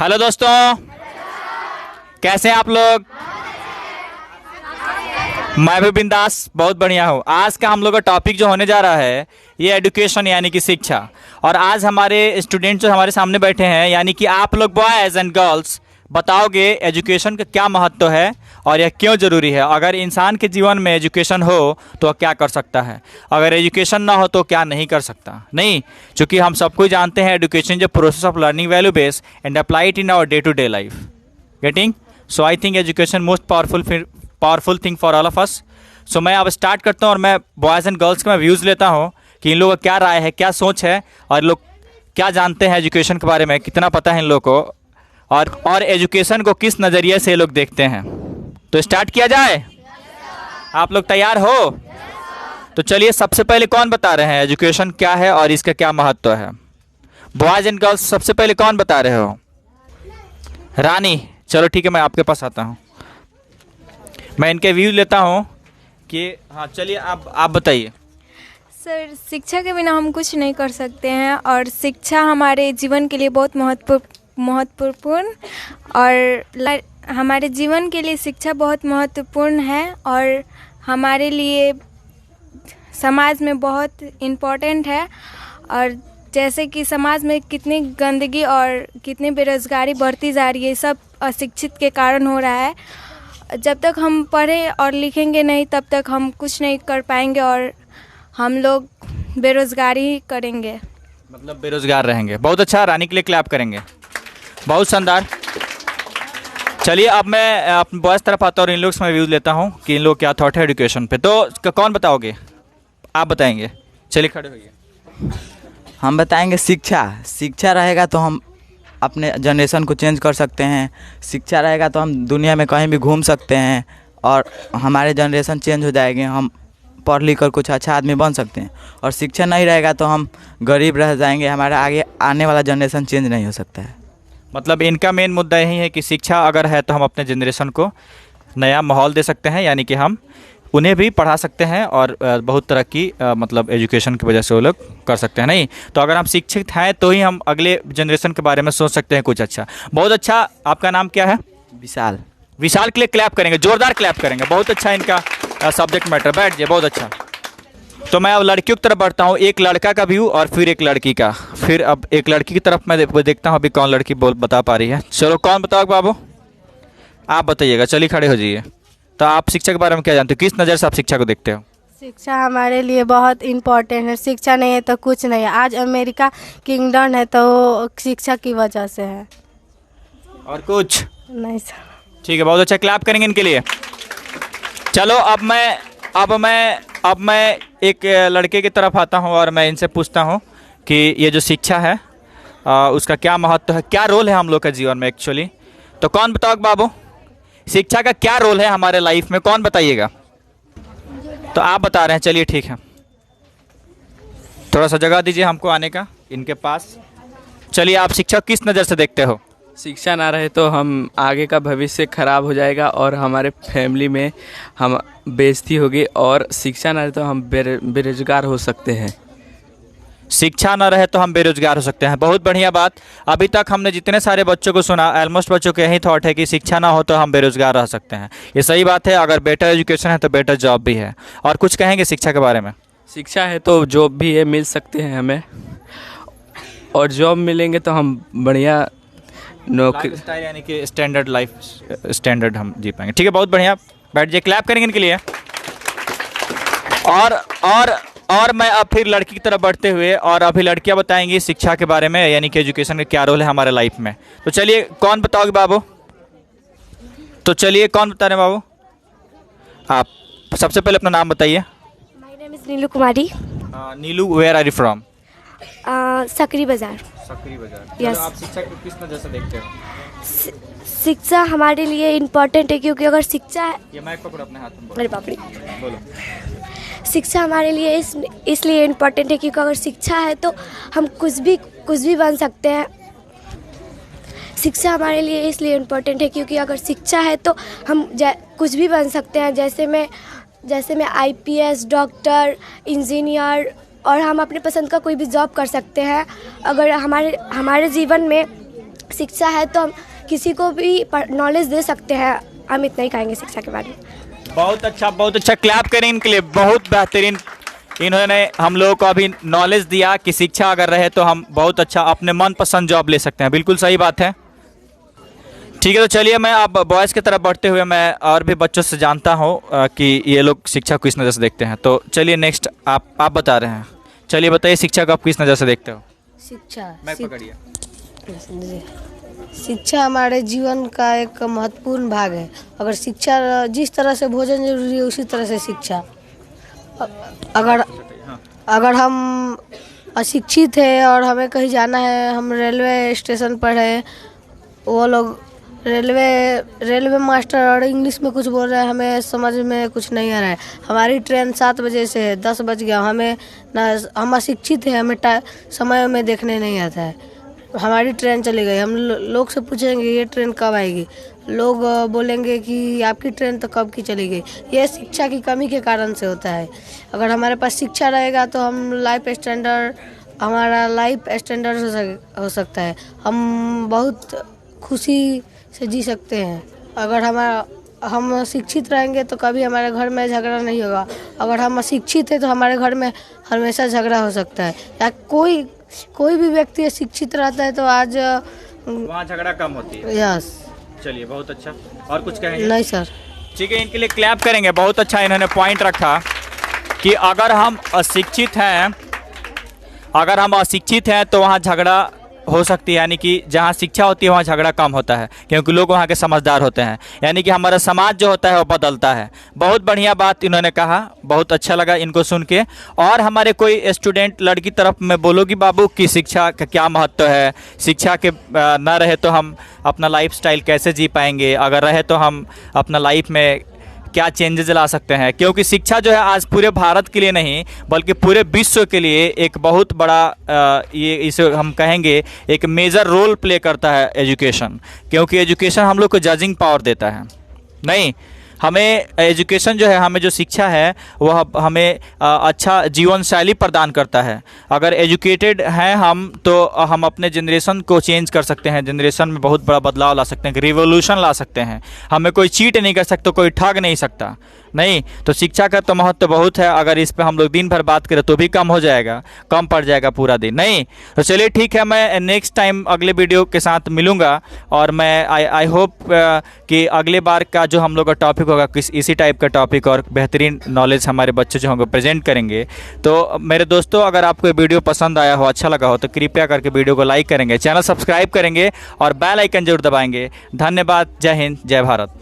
Hello दोस्तों, कैसे हैं आप लोग। मैं भी बिंदास बहुत बढ़िया हूँ। आज का हम लोग का टॉपिक जो होने जा रहा है ये एजुकेशन यानी कि शिक्षा। और आज हमारे स्टूडेंट जो हमारे सामने बैठे हैं यानी कि आप लोग बॉयज़ एंड गर्ल्स बताओगे एजुकेशन का क्या महत्व है और यह क्यों ज़रूरी है। अगर इंसान के जीवन में एजुकेशन हो तो वह क्या कर सकता है, अगर एजुकेशन ना हो तो क्या नहीं कर सकता। नहीं, क्योंकि हम सबको जानते हैं एजुकेशन जो process of learning value base and apply it in our day to day life. Getting so I think education most powerful thing for all of us. So मैं अब स्टार्ट करता हूँ और मैं बॉयज़ एंड गर्ल्स के मैं views लेता हूँ कि इन लोगों का क्या राय है, क्या सोच है और लोग क्या जानते हैं एजुकेशन के बारे में, कितना पता है इन लोगों को और एजुकेशन को किस नज़रिए से लोग देखते हैं। तो स्टार्ट किया जाए। आप लोग तैयार हो? तो चलिए, सबसे पहले कौन बता रहे हैं एजुकेशन क्या है और इसका क्या महत्व है। बॉयज़ एंड गर्ल्स सबसे पहले कौन बता रहे हो? रानी, चलो ठीक है, मैं आपके पास आता हूँ। मैं इनके व्यू लेता हूँ कि हाँ चलिए आप बताइए। सर, शिक्षा के बिना हम कुछ नहीं कर सकते हैं और शिक्षा हमारे जीवन के लिए बहुत महत्वपूर्ण और हमारे जीवन के लिए शिक्षा बहुत महत्वपूर्ण है और हमारे लिए समाज में बहुत इम्पोर्टेंट है। और जैसे कि समाज में कितनी गंदगी और कितनी बेरोज़गारी बढ़ती जा रही है, सब अशिक्षित के कारण हो रहा है। जब तक हम पढ़े और लिखेंगे नहीं तब तक हम कुछ नहीं कर पाएंगे और हम लोग बेरोज़गारी ही करेंगे, मतलब बेरोज़गार रहेंगे। बहुत अच्छा, रानी के लिए क्लैप करेंगे, बहुत शानदार। चलिए अब मैं अपने बॉयज़ तरफ आता हूँ और इन लोग से मैं व्यूज़ लेता हूँ कि इन लोग क्या थॉट है एजुकेशन पे। तो कौन बताओगे? आप बताएंगे, चलिए खड़े होइए। हम बताएंगे शिक्षा रहेगा तो हम अपने जनरेशन को चेंज कर सकते हैं। शिक्षा रहेगा तो हम दुनिया में कहीं भी घूम सकते हैं और हमारे जनरेशन चेंज हो जाएंगे, हम पढ़ लिख कर कुछ अच्छा आदमी बन सकते हैं। और शिक्षा नहीं रहेगा तो हम गरीब रह जाएंगे, हमारा आगे आने वाला जनरेशन चेंज नहीं हो सकता है। मतलब इनका मेन मुद्दा यही है कि शिक्षा अगर है तो हम अपने जनरेशन को नया माहौल दे सकते हैं, यानी कि हम उन्हें भी पढ़ा सकते हैं और बहुत तरह की मतलब एजुकेशन की वजह से वो लोग कर सकते हैं। नहीं तो अगर हम शिक्षित हैं तो ही हम अगले जनरेशन के बारे में सोच सकते हैं कुछ अच्छा। बहुत अच्छा। आपका नाम क्या है? विशाल। विशाल के लिए क्लैप करेंगे, जोरदार क्लैप करेंगे। बहुत अच्छा इनका सब्जेक्ट मैटर। बैठ जाइए, बहुत अच्छा। तो मैं अब लड़कियों की तरफ बढ़ता हूँ, एक लड़का का व्यू और फिर एक लड़की का, फिर अब एक लड़की की तरफ मैं देखता हूँ अभी कौन लड़की बता पा रही है। चलो कौन बताओ बाबू, आप बताइएगा। चलिए खड़े हो जाइए। तो आप शिक्षा के बारे में क्या जानते हो, किस नज़र से आप शिक्षा को देखते हो? शिक्षा हमारे लिए बहुत इम्पोर्टेंट है। शिक्षा नहीं है तो कुछ नहीं है। आज अमेरिका किंगडम है तो शिक्षा की वजह से है, और कुछ नहीं सर। ठीक है, बहुत अच्छा, क्लैप करेंगे इनके लिए। चलो अब मैं एक लड़के की तरफ आता हूँ और मैं इनसे पूछता हूँ कि ये जो शिक्षा है उसका क्या महत्व है, क्या रोल है हम लोग के जीवन में एक्चुअली। तो कौन बताओ बाबू, शिक्षा का क्या रोल है हमारे लाइफ में, कौन बताइएगा? तो आप बता रहे हैं, चलिए ठीक है। थोड़ा सा जगह दीजिए हमको आने का इनके पास। चलिए, आप शिक्षा किस नज़र से देखते हो? शिक्षा ना रहे तो हम आगे का भविष्य खराब हो जाएगा और हमारे फैमिली में हम बेइज्जती होगी, और शिक्षा ना रहे तो हम बेरोजगार हो सकते हैं। शिक्षा न रहे तो हम बेरोजगार हो सकते हैं। बहुत बढ़िया बात। अभी तक हमने जितने सारे बच्चों को सुना, ऑलमोस्ट बच्चों का यही थॉट है कि शिक्षा ना हो तो हम बेरोजगार रह सकते हैं। ये सही बात है। अगर बेटर एजुकेशन है तो बेटर जॉब भी है। और कुछ कहेंगे शिक्षा के बारे में? शिक्षा है तो जॉब भी है, मिल सकते हैं हमें, और जॉब मिलेंगे तो हम बढ़िया नौकरी स्टाइल यानी कि स्टैंडर्ड लाइफ स्टैंडर्ड हम जी पाएंगे। ठीक है, बहुत बढ़िया। बैठ जाइए, क्लैप करेंगे इनके लिए। और मैं अब फिर लड़की की तरफ बढ़ते हुए और अभी लड़कियां बताएंगी शिक्षा के बारे में, यानी कि एजुकेशन का क्या रोल है हमारे लाइफ में। तो चलिए, कौन बताओगे बाबू? तो चलिए, कौन बता रहे हैं बाबू? आप सबसे पहले अपना नाम बताइए। My name is Neelu Kumari. Neelu, where are you from? Sakri Bazar. Sakri बाजार। Yes. आप शिक्षा को किस नज़र से देखते हो? शिक्षा हमारे लिए इम्पोर्टेंट है क्योंकि अगर शिक्षा है, ये माइक पकड़ो अपने हाथ में, अरे बाप रे, बोलो। शिक्षा हमारे लिए इसलिए इम्पोर्टेंट है क्योंकि अगर शिक्षा है तो हम कुछ भी बन सकते हैं। शिक्षा हमारे लिए इसलिए इम्पोर्टेंट है क्योंकि अगर शिक्षा है तो हम कुछ भी बन सकते हैं। जैसे मैं IPS, डॉक्टर, इंजीनियर, और हम अपने पसंद का कोई भी जॉब कर सकते हैं। अगर हमारे जीवन में शिक्षा है तो हम किसी को भी नॉलेज दे सकते हैं। हम इतना ही कहेंगे शिक्षा के बारे में। बहुत अच्छा, क्लैप करें इनके लिए, बहुत बेहतरीन। इन्होंने हम लोगों को अभी नॉलेज दिया कि शिक्षा अगर रहे तो हम बहुत अच्छा अपने मनपसंद जॉब ले सकते हैं। बिल्कुल सही बात है। ठीक है, तो चलिए मैं अब बॉयज़ की तरफ बढ़ते हुए मैं और भी बच्चों से जानता हूँ कि ये लोग शिक्षा को किस नज़र से देखते हैं। तो चलिए नेक्स्ट आप बता रहे हैं, चलिए बताइए शिक्षा को आप किस नज़र से देखते हो। शिक्षा पकड़िए। शिक्षा हमारे जीवन का एक महत्वपूर्ण भाग है। अगर शिक्षा, जिस तरह से भोजन जरूरी है उसी तरह से शिक्षा। अगर हम अशिक्षित है और हमें कहीं जाना है, हम रेलवे स्टेशन पर है, वो लोग रेलवे मास्टर और इंग्लिश में कुछ बोल रहे हैं, हमें समझ में कुछ नहीं आ रहा है। हमारी ट्रेन 7 बजे से है, 10 बज गया, हमें ना, हम अशिक्षित हैं, हमें समय में देखने नहीं आता है। हमारी ट्रेन चली गई, हम लोग से पूछेंगे ये ट्रेन कब आएगी, लोग बोलेंगे कि आपकी ट्रेन तो कब की चली गई। ये शिक्षा की कमी के कारण से होता है। अगर हमारे पास शिक्षा रहेगा तो हमारा लाइफ स्टैंडर्ड हो सकता है। हम बहुत खुशी से जी सकते हैं। अगर हम शिक्षित रहेंगे तो कभी हमारे घर में झगड़ा नहीं होगा। अगर हम अशिक्षित हैं तो हमारे घर में हमेशा झगड़ा हो सकता है। या कोई भी व्यक्ति शिक्षित रहता है तो आज वहाँ झगड़ा कम होती है। यस। चलिए बहुत अच्छा। और कुछ कहेंगे? नहीं सर। ठीक है, इनके लिए क्लैप करेंगे। बहुत अच्छा इन्होंने पॉइंट रखा कि अगर हम अशिक्षित हैं तो वहाँ झगड़ा हो सकती है, यानी कि जहाँ शिक्षा होती है वहाँ झगड़ा कम होता है, क्योंकि लोग वहाँ के समझदार होते हैं, यानी कि हमारा समाज जो होता है वो बदलता है। बहुत बढ़िया बात इन्होंने कहा, बहुत अच्छा लगा इनको सुन के। और हमारे कोई स्टूडेंट लड़की तरफ में बोलोगी बाबू कि शिक्षा का क्या महत्व है, शिक्षा के ना रहे तो हम अपना लाइफस्टाइल कैसे जी पाएंगे, अगर रहे तो हम अपना लाइफ में क्या चेंजेस ला सकते हैं। क्योंकि शिक्षा जो है आज पूरे भारत के लिए नहीं बल्कि पूरे विश्व के लिए एक बहुत बड़ा ये इसे हम कहेंगे एक मेजर रोल प्ले करता है एजुकेशन। क्योंकि एजुकेशन हम लोग को जजिंग पावर देता है। नहीं, हमें एजुकेशन जो है, हमें जो शिक्षा है वह हमें अच्छा जीवन शैली प्रदान करता है। अगर एजुकेटेड हैं हम तो हम अपने जनरेशन को चेंज कर सकते हैं, जनरेशन में बहुत बड़ा बदलाव ला सकते हैं, रिवोल्यूशन ला सकते हैं। हमें कोई चीट नहीं कर सकता, कोई ठग नहीं सकता। नहीं, तो शिक्षा का तो महत्व बहुत है। अगर इस पे हम लोग दिन भर बात करें तो भी कम हो जाएगा, कम पड़ जाएगा पूरा दिन। नहीं, तो चलिए ठीक है, मैं नेक्स्ट टाइम अगले वीडियो के साथ मिलूँगा। और मैं आई होप कि अगले बार का जो हम लोग का टॉपिक होगा इसी टाइप का टॉपिक और बेहतरीन नॉलेज हमारे बच्चे जो होंगे प्रेजेंट करेंगे। तो मेरे दोस्तों, अगर आपको ये वीडियो पसंद आया हो, अच्छा लगा हो, तो कृपया करके वीडियो को लाइक करेंगे, चैनल सब्सक्राइब करेंगे और बेल आइकन जरूर दबाएंगे। धन्यवाद। जय हिंद, जय भारत।